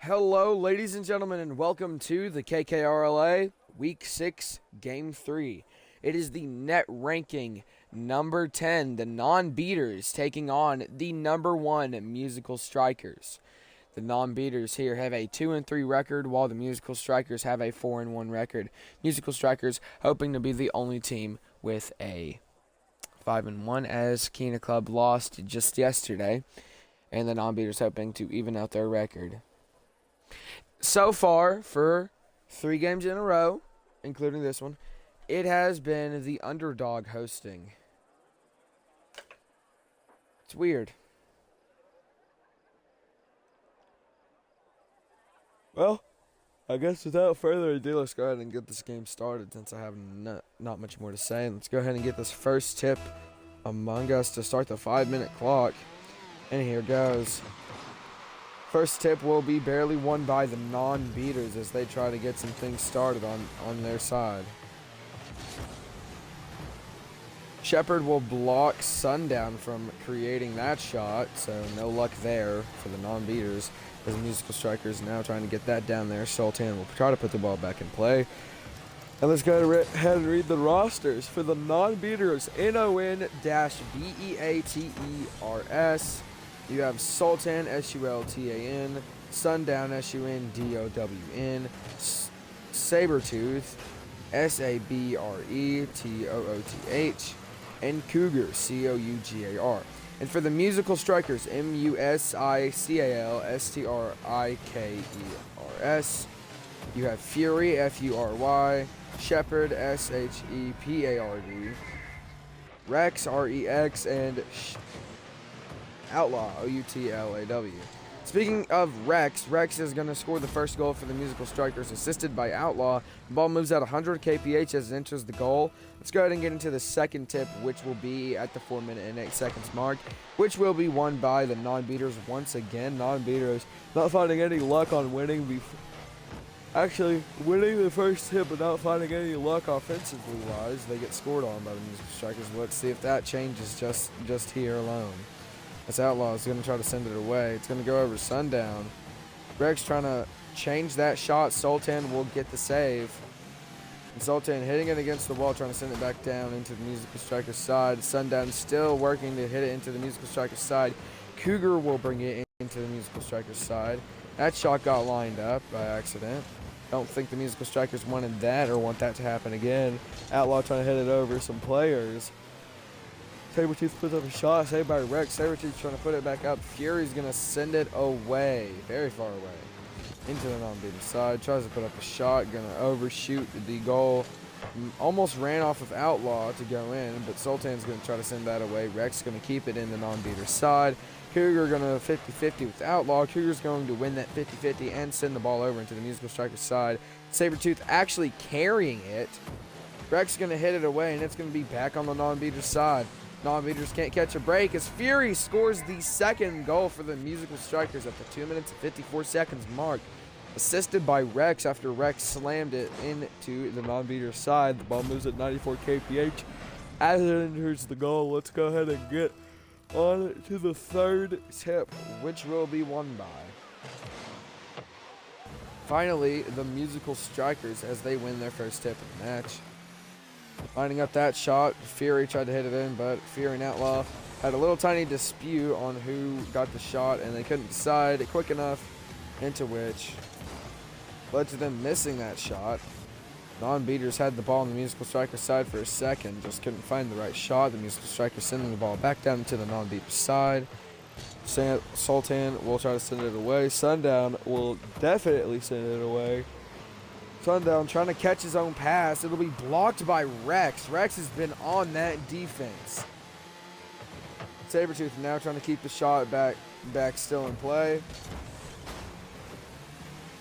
Hello, ladies and gentlemen, and welcome to the KKRLA Week 6, Game 3. It is the net ranking number 10, the non-beaters, taking on the number 1 musical strikers. The non-beaters here have a 2-3 record, while the musical strikers have a 4-1 record. Musical strikers hoping to be the only team with a 5-1, as Keena Club lost just yesterday, and the non-beaters hoping to even out their record. So far, for 3 games in a row, including this one, it has been the underdog hosting. It's weird. Well, I guess without further ado, let's go ahead and get this game started since I have not much more to say. Let's go ahead and get this first tip among us to start the 5-minute clock. And here goes. First tip will be barely won by the non-beaters as they try to get some things started on their side. Shepard will block Sundown from creating that shot, so no luck there for the non-beaters as the musical strikers now trying to get that down there. Sultan will try to put the ball back in play. And let's go ahead and read the rosters for the non-beaters. NON-BEATERS. You have Sultan, SULTAN, Sundown, SUNDOWN, Sabretooth, SABRETOOTH, and Cougar, COUGAR. And for the musical strikers, MUSICALSTRIKERS, you have Fury, FURY, Shepard, SHEPARD, Rex, REX, and Outlaw, OUTLAW. Speaking of Rex is going to score the first goal for the musical strikers, assisted by Outlaw. The ball moves at 100 kph as it enters the goal. Let's go ahead and get into the second tip, which will be at the 4-minute and 8 seconds mark, which will be won by the non-beaters once again. Non-beaters not finding any luck on winning Actually, winning the first tip but not finding any luck offensively wise. They get scored on by the musical strikers. Let's see if that changes just here alone. This Outlaw is going to try to send it away. It's going to go over Sundown. Rex trying to change that shot. Sultan will get the save. And Sultan hitting it against the wall, trying to send it back down into the musical striker's side. Sundown still working to hit it into the musical striker's side. Cougar will bring it into the musical striker's side. That shot got lined up by accident. Don't think the musical strikers wanted that or want that to happen again. Outlaw trying to hit it over some players. Sabretooth puts up a shot, saved by Rex. Sabretooth trying to put it back up. Fury's going to send it away, very far away, into the non-beater side. Tries to put up a shot, going to overshoot the goal. Almost ran off of Outlaw to go in, but Sultan's going to try to send that away. Rex going to keep it in the non-beater side. Cougar going to 50-50 with Outlaw. Cougar's going to win that 50-50 and send the ball over into the musical striker's side. Sabretooth actually carrying it. Rex going to hit it away, and it's going to be back on the non-beater side. Non-beaters can't catch a break as Fury scores the second goal for the musical strikers at the 2 minutes and 54 seconds mark. Assisted by Rex after Rex slammed it into the non-beater side. The ball moves at 94 kph as it enters the goal. Let's go ahead and get on to the third tip, which will be won by. Finally, the musical strikers as they win their first tip of the match. Lining up that shot, Fury tried to hit it in, but Fury and Outlaw had a little tiny dispute on who got the shot, and they couldn't decide quick enough, into which led to them missing that shot. Non-beaters had the ball on the musical striker's side for a second, just couldn't find the right shot. The musical striker sending the ball back down to the non-beater side. Sultan will try to send it away. Sundown will definitely send it away. Sundown trying to catch his own pass. It'll be blocked by Rex. Rex has been on that defense. Sabretooth now trying to keep the shot back still in play.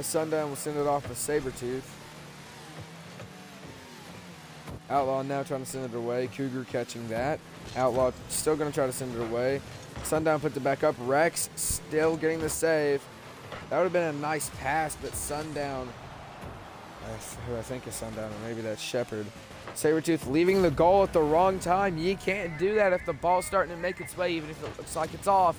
Sundown will send it off to Sabretooth. Outlaw now trying to send it away. Cougar catching that. Outlaw still going to try to send it away. Sundown puts it back up. Rex still getting the save. That would have been a nice pass, but Sundown, who I think is Sundown, or maybe that's Shepard. Sabretooth leaving the goal at the wrong time. You can't do that if the ball's starting to make its way, even if it looks like it's off.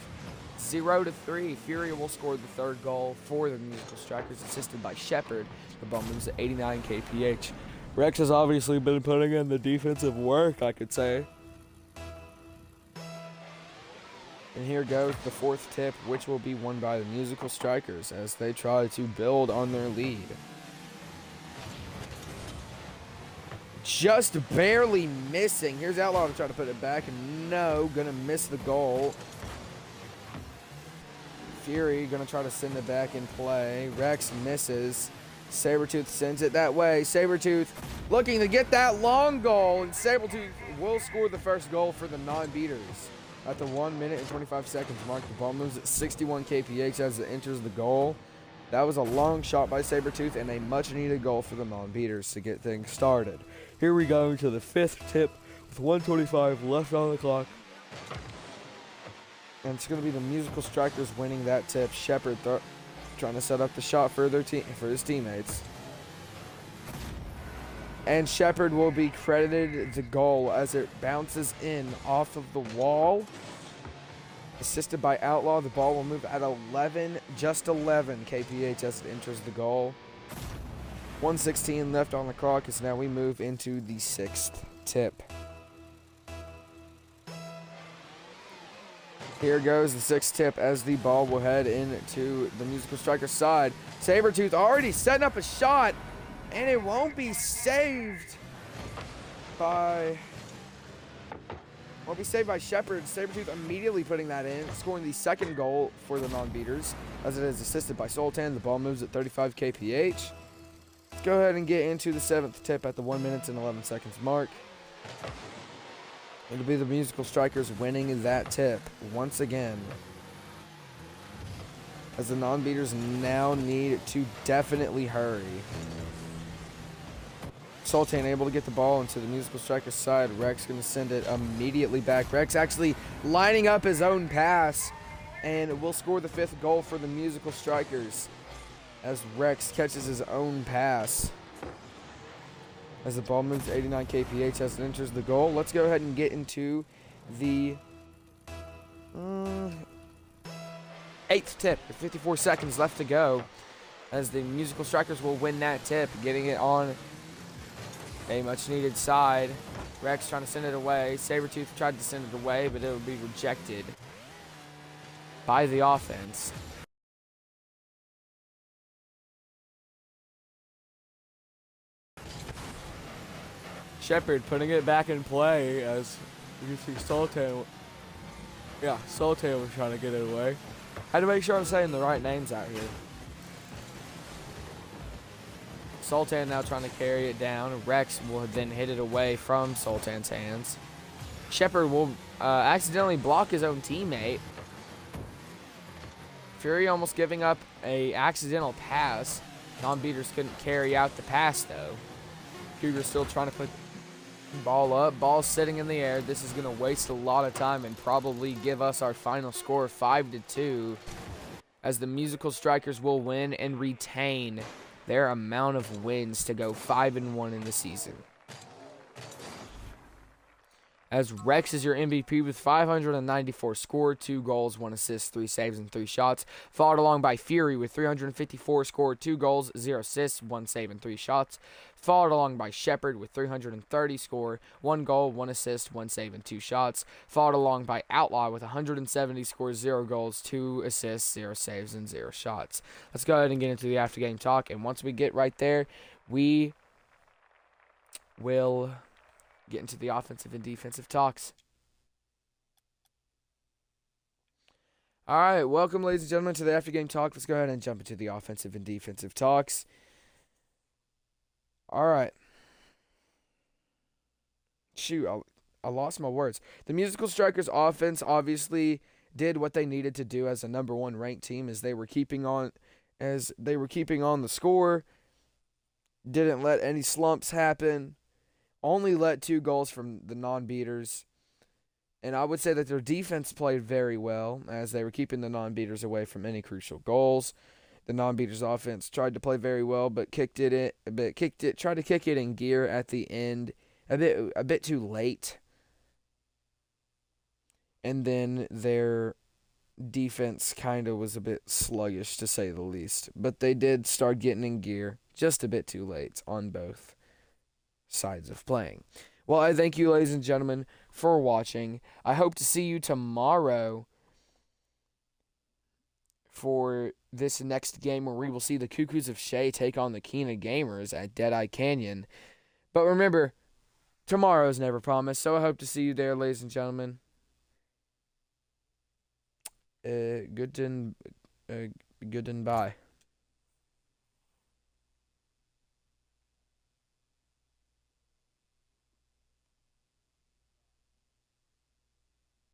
0-3. Fury will score the third goal for the Musical Strikers, assisted by Shepard. The ball moves at 89 kph. Rex has obviously been putting in the defensive work, I could say. And here goes the fourth tip, which will be won by the Musical Strikers as they try to build on their lead. Just barely missing. Here's Outlaw to try to put it back, and no, gonna miss the goal. Fury gonna try to send it back in play. Rex misses. Sabretooth sends it that way. Sabretooth looking to get that long goal, and Sabretooth will score the first goal for the non-beaters. At the 1 minute and 25 seconds mark, the ball moves at 61 kph as it enters the goal. That was a long shot by Sabretooth and a much-needed goal for the non-beaters to get things started. Here we go to the fifth tip with 1:25 left on the clock. And it's going to be the Musical Strikers winning that tip. Shepard trying to set up the shot for his teammates. And Shepard will be credited the goal as it bounces in off of the wall. Assisted by Outlaw, the ball will move at 11 kph as it enters the goal. 1:16 left on the clock as now we move into the sixth tip. Here goes the sixth tip as the ball will head into the Musical Strikers side. Sabretooth already setting up a shot, and it won't be saved by Shepard. Sabretooth immediately putting that in, scoring the second goal for the non-beaters as it is assisted by Sultan. The ball moves at 35 kph. Let's go ahead and get into the seventh tip at the 1 minute and 11 seconds mark. It'll be the Musical Strikers winning that tip once again, as the non-beaters now need to definitely hurry. Sultan able to get the ball into the Musical Strikers side. Rex going to send it immediately back. Rex actually lining up his own pass, and will score the fifth goal for the Musical Strikers as Rex catches his own pass. As the ball moves 89 kph as it enters the goal. Let's go ahead and get into the eighth tip with 54 seconds left to go, as the Musical Strikers will win that tip, getting it on a much-needed side. Rex trying to send it away. Sabretooth tried to send it away, but it will be rejected by the offense. Shepard putting it back in play as you see Sultan was trying to get it away. Had to make sure I'm saying the right names out here. Sultan now trying to carry it down. Rex will then hit it away from Sultan's hands. Shepard will accidentally block his own teammate. Fury almost giving up a accidental pass. Non-beaters couldn't carry out the pass though. Cougar's still trying to put the ball up. Ball sitting in the air. This is going to waste a lot of time and probably give us our final score 5-2, as the Musical Strikers will win and retain their amount of wins to go 5-1 in the season. As Rex is your MVP with 594 scored, 2 goals, 1 assist, 3 saves, and 3 shots. Followed along by Fury with 354 scored, 2 goals, 0 assists, 1 save, and 3 shots. Followed along by Shepard with 330 score, 1 goal, 1 assist, 1 save, and 2 shots. Followed along by Outlaw with 170 scores, 0 goals, 2 assists, 0 saves, and 0 shots. Let's go ahead and get into the after-game talk. And once we get right there, we will get into the offensive and defensive talks. All right, welcome, ladies and gentlemen, to the after-game talk. Let's go ahead and jump into the offensive and defensive talks. All right. Shoot, I lost my words. The Musical Strikers offense obviously did what they needed to do as a number 1 ranked team, as they were keeping on the score. Didn't let any slumps happen. Only let 2 goals from the non-beaters. And I would say that their defense played very well, as they were keeping the non-beaters away from any crucial goals. The non-beaters offense tried to play very well, but tried to kick it in gear at the end a bit too late. And then their defense kind of was a bit sluggish, to say the least. But they did start getting in gear just a bit too late on both sides of playing. Well, I thank you, ladies and gentlemen, for watching. I hope to see you tomorrow for this next game where we will see the Cuckoos of Shea take on the Keena Gamers at Deadeye Canyon. But remember, tomorrow is never promised, so I hope to see you there, ladies and gentlemen. Good and bye.